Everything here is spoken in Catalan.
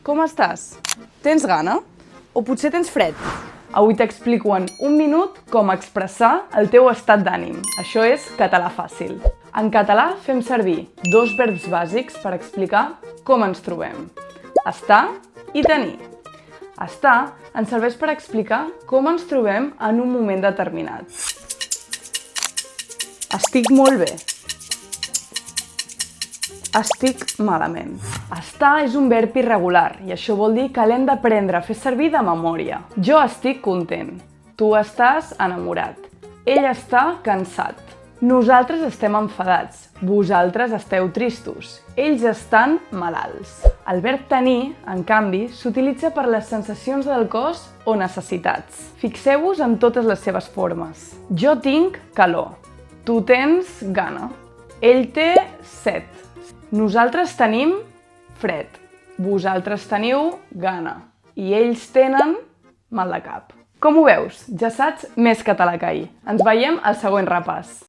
Com estàs? Tens gana? O potser tens fred? Avui t'explico en un minut com expressar el teu estat d'ànim. Això és català fàcil. En català fem servir dos verbs bàsics per explicar com ens trobem. Estar i tenir. Estar ens serveix per explicar com ens trobem en un moment determinat. Estic molt bé. Estic malament. Estar és un verb irregular i això vol dir que l'hem d'aprendre a fer servir de memòria. Jo estic content. Tu estàs enamorat. Ell està cansat. Nosaltres estem enfadats. Vosaltres esteu tristos. Ells estan malalts. El verb tenir, en canvi, s'utilitza per les sensacions del cos o necessitats. Fixeu-vos en totes les seves formes. Jo tinc calor. Tu tens gana. Ell té set. Nosaltres tenim fred. Vosaltres teniu gana. I ells tenen mal de cap. Com ho veus? Ja saps més català que ahir. Ens veiem al següent repàs.